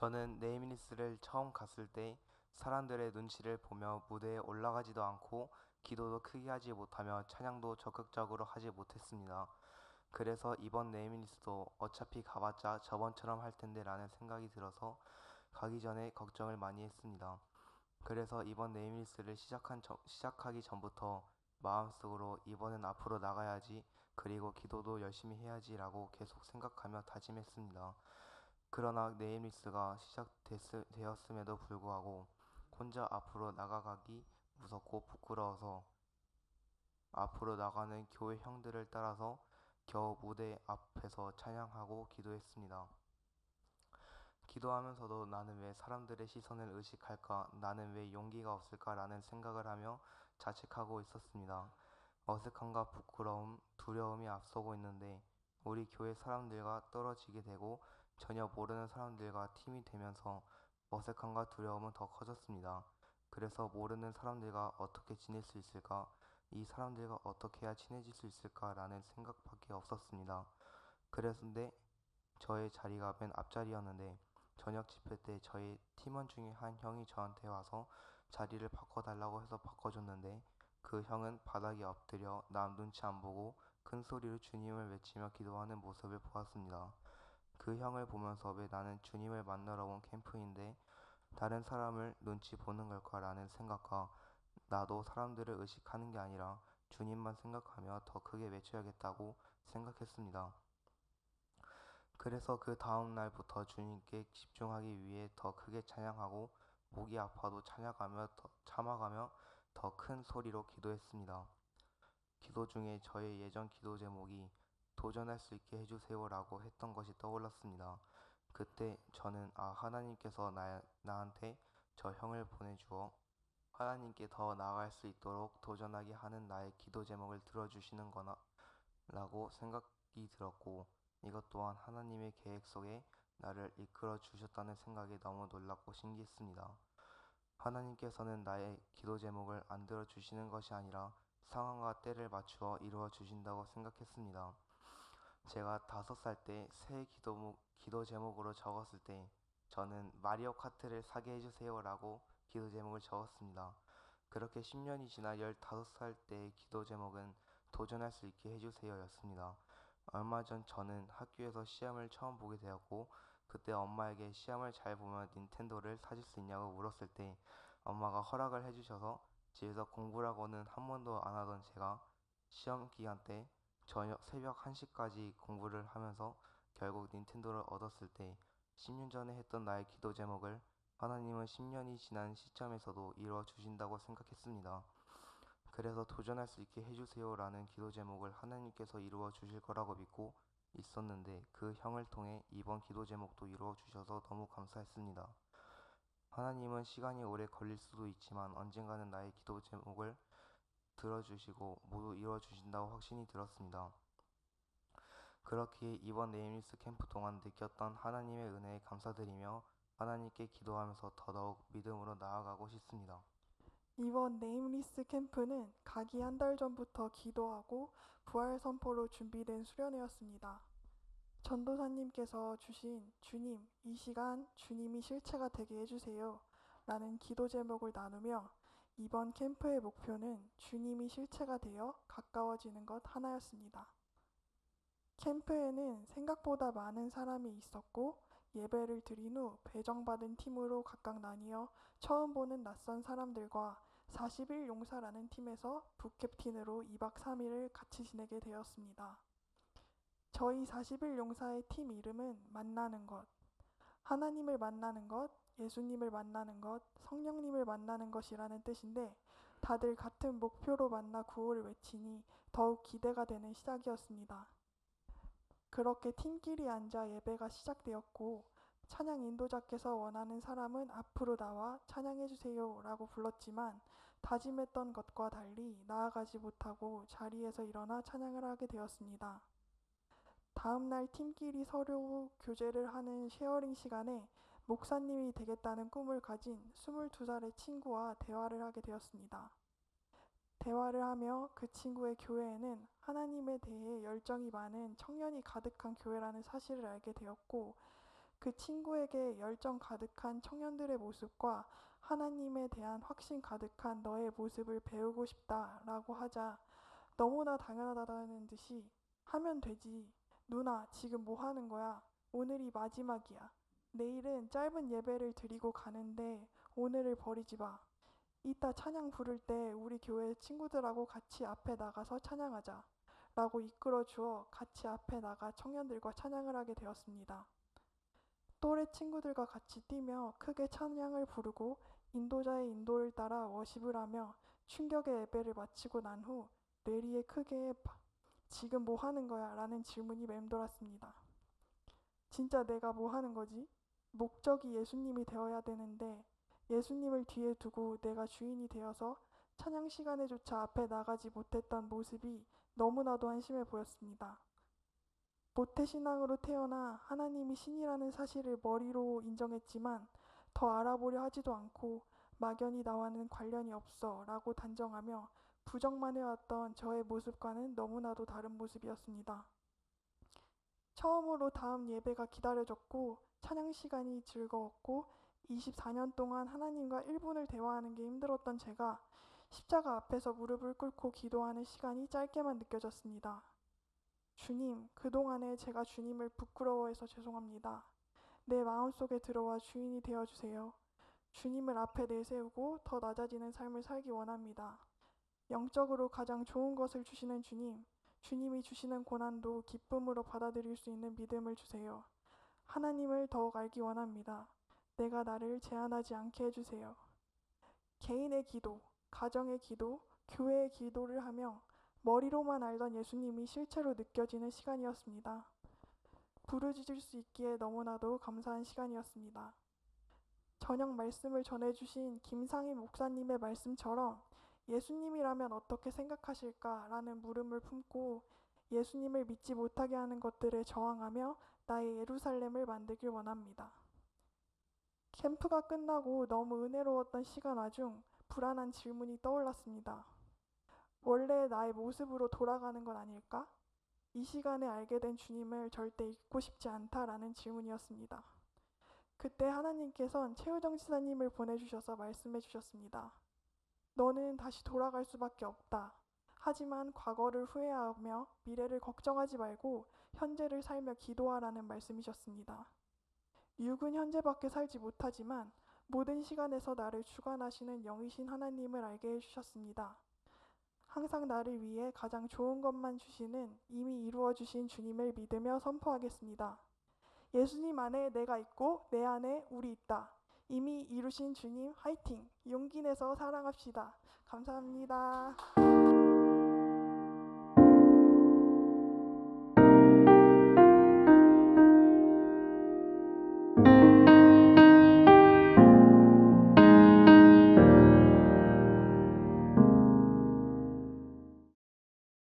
저는 네임리스를 처음 갔을 때 사람들의 눈치를 보며 무대에 올라가지도 않고 기도도 크게 하지 못하며 찬양도 적극적으로 하지 못했습니다. 그래서 이번 네임리스도 어차피 가봤자 저번처럼 할 텐데 라는 생각이 들어서 가기 전에 걱정을 많이 했습니다. 그래서 이번 네임리스를 시작하기 전부터 마음속으로 이번엔 앞으로 나가야지, 그리고 기도도 열심히 해야지 라고 계속 생각하며 다짐했습니다. 그러나 네임리스가 시작되었음에도 불구하고 혼자 앞으로 나가기 무섭고 부끄러워서 앞으로 나가는 교회 형들을 따라서 겨우 무대 앞에서 찬양하고 기도했습니다. 기도하면서도 나는 왜 사람들의 시선을 의식할까? 나는 왜 용기가 없을까라는 생각을 하며 자책하고 있었습니다. 어색함과 부끄러움, 두려움이 앞서고 있는데 우리 교회 사람들과 떨어지게 되고 전혀 모르는 사람들과 팀이 되면서 어색함과 두려움은 더 커졌습니다. 그래서 모르는 사람들과 어떻게 지낼 수 있을까? 이 사람들과 어떻게 해야 친해질 수 있을까라는 생각밖에 없었습니다. 그랬는데 저의 자리가 맨 앞자리였는데 저녁 집회 때 저희 팀원 중에 한 형이 저한테 와서 자리를 바꿔달라고 해서 바꿔줬는데 그 형은 바닥에 엎드려 남 눈치 안 보고 큰 소리로 주님을 외치며 기도하는 모습을 보았습니다. 그 형을 보면서 왜 나는 주님을 만나러 온 캠프인데 다른 사람을 눈치 보는 걸까라는 생각과 나도 사람들을 의식하는 게 아니라 주님만 생각하며 더 크게 외쳐야겠다고 생각했습니다. 그래서 그 다음 날부터 주님께 집중하기 위해 더 크게 찬양하고 목이 아파도 참아가며 더 큰 소리로 기도했습니다. 기도 중에 저의 예전 기도 제목이 도전할 수 있게 해주세요라고 했던 것이 떠올랐습니다. 그때 저는 하나님께서 나한테 저 형을 보내주어 하나님께 더 나아갈 수 있도록 도전하게 하는 나의 기도 제목을 들어주시는 거나 라고 생각이 들었고, 이것 또한 하나님의 계획 속에 나를 이끌어 주셨다는 생각에 너무 놀랍고 신기했습니다. 하나님께서는 나의 기도 제목을 안 들어주시는 것이 아니라 상황과 때를 맞추어 이루어 주신다고 생각했습니다. 제가 5살 때 새 기도 제목으로 적었을 때 저는 마리오 카트를 사게 해주세요라고 기도 제목을 적었습니다. 그렇게 10년이 지나 15살 때의 기도 제목은 도전할 수 있게 해주세요였습니다. 얼마 전 저는 학교에서 시험을 처음 보게 되었고 그때 엄마에게 시험을 잘 보면 닌텐도를 사줄 수 있냐고 물었을 때 엄마가 허락을 해주셔서 집에서 공부라고는 한 번도 안 하던 제가 시험 기간 때 저녁 새벽 1시까지 공부를 하면서 결국 닌텐도를 얻었을 때 10년 전에 했던 나의 기도 제목을 하나님은 10년이 지난 시점에서도 이루어 주신다고 생각했습니다. 그래서 도전할 수 있게 해주세요라는 기도 제목을 하나님께서 이루어 주실 거라고 믿고 있었는데 그 형을 통해 이번 기도 제목도 이루어 주셔서 너무 감사했습니다. 하나님은 시간이 오래 걸릴 수도 있지만 언젠가는 나의 기도 제목을 들어주시고 모두 이루어 주신다고 확신이 들었습니다. 그렇기에 이번 네임리스 캠프 동안 느꼈던 하나님의 은혜에 감사드리며 하나님께 기도하면서 더더욱 믿음으로 나아가고 싶습니다. 이번 네임리스 캠프는 가기 한 달 전부터 기도하고 부활 선포로 준비된 수련회였습니다. 전도사님께서 주신 주님, 이 시간 주님이 실체가 되게 해주세요 라는 기도 제목을 나누며 이번 캠프의 목표는 주님이 실체가 되어 가까워지는 것 하나였습니다. 캠프에는 생각보다 많은 사람이 있었고 예배를 드린 후 배정받은 팀으로 각각 나뉘어 처음 보는 낯선 사람들과 40일 용사라는 팀에서 북캡틴으로 2박 3일을 같이 지내게 되었습니다. 저희 40일 용사의 팀 이름은 만나는 것, 하나님을 만나는 것, 예수님을 만나는 것, 성령님을 만나는 것이라는 뜻인데 다들 같은 목표로 만나 구호를 외치니 더욱 기대가 되는 시작이었습니다. 그렇게 팀끼리 앉아 예배가 시작되었고 찬양 인도자께서 원하는 사람은 앞으로 나와 찬양해주세요 라고 불렀지만 다짐했던 것과 달리 나아가지 못하고 자리에서 일어나 찬양을 하게 되었습니다. 다음날 팀끼리 서로 교제를 하는 쉐어링 시간에 목사님이 되겠다는 꿈을 가진 22살의 친구와 대화를 하게 되었습니다. 대화를 하며 그 친구의 교회에는 하나님에 대해 열정이 많은 청년이 가득한 교회라는 사실을 알게 되었고 그 친구에게 열정 가득한 청년들의 모습과 하나님에 대한 확신 가득한 너의 모습을 배우고 싶다라고 하자 너무나 당연하다는 듯이 하면 되지. 누나, 지금 뭐 하는 거야? 오늘이 마지막이야. 내일은 짧은 예배를 드리고 가는데 오늘을 버리지 마. 이따 찬양 부를 때 우리 교회 친구들하고 같이 앞에 나가서 찬양하자. 라고 이끌어 주어 같이 앞에 나가 청년들과 찬양을 하게 되었습니다. 또래 친구들과 같이 뛰며 크게 찬양을 부르고 인도자의 인도를 따라 워십을 하며 충격의 예배를 마치고 난 후 뇌리에 크게 지금 뭐 하는 거야? 라는 질문이 맴돌았습니다. 진짜 내가 뭐 하는 거지? 목적이 예수님이 되어야 되는데 예수님을 뒤에 두고 내가 주인이 되어서 찬양 시간에조차 앞에 나가지 못했던 모습이 너무나도 한심해 보였습니다. 모태신앙으로 태어나 하나님이 신이라는 사실을 머리로 인정했지만 더 알아보려 하지도 않고 막연히 나와는 관련이 없어 라고 단정하며 부정만 해왔던 저의 모습과는 너무나도 다른 모습이었습니다. 처음으로 다음 예배가 기다려졌고 찬양 시간이 즐거웠고 24년 동안 하나님과 1분을 대화하는 게 힘들었던 제가 십자가 앞에서 무릎을 꿇고 기도하는 시간이 짧게만 느껴졌습니다. 주님, 그동안에 제가 주님을 부끄러워해서 죄송합니다. 내 마음속에 들어와 주인이 되어주세요. 주님을 앞에 내세우고 더 낮아지는 삶을 살기 원합니다. 영적으로 가장 좋은 것을 주시는 주님, 주님이 주시는 고난도 기쁨으로 받아들일 수 있는 믿음을 주세요. 하나님을 더욱 알기 원합니다. 내가 나를 제한하지 않게 해주세요. 개인의 기도, 가정의 기도, 교회의 기도를 하며 머리로만 알던 예수님이 실체로 느껴지는 시간이었습니다. 부르짖을 수 있기에 너무나도 감사한 시간이었습니다. 저녁 말씀을 전해주신 김상희 목사님의 말씀처럼 예수님이라면 어떻게 생각하실까라는 물음을 품고 예수님을 믿지 못하게 하는 것들에 저항하며 나의 예루살렘을 만들길 원합니다. 캠프가 끝나고 너무 은혜로웠던 시간 와중 불안한 질문이 떠올랐습니다. 원래 나의 모습으로 돌아가는 건 아닐까? 이 시간에 알게 된 주님을 절대 잊고 싶지 않다라는 질문이었습니다. 그때 하나님께선 최우정 지사님을 보내주셔서 말씀해 주셨습니다. 너는 다시 돌아갈 수밖에 없다. 하지만 과거를 후회하며 미래를 걱정하지 말고 현재를 살며 기도하라는 말씀이셨습니다. 육은 현재밖에 살지 못하지만 모든 시간에서 나를 주관하시는 영이신 하나님을 알게 해주셨습니다. 항상 나를 위해 가장 좋은 것만 주시는 이미 이루어주신 주님을 믿으며 선포하겠습니다. 예수님 안에 내가 있고 내 안에 우리 있다. 이미 이루신 주님 화이팅! 용기 내서 사랑합시다. 감사합니다.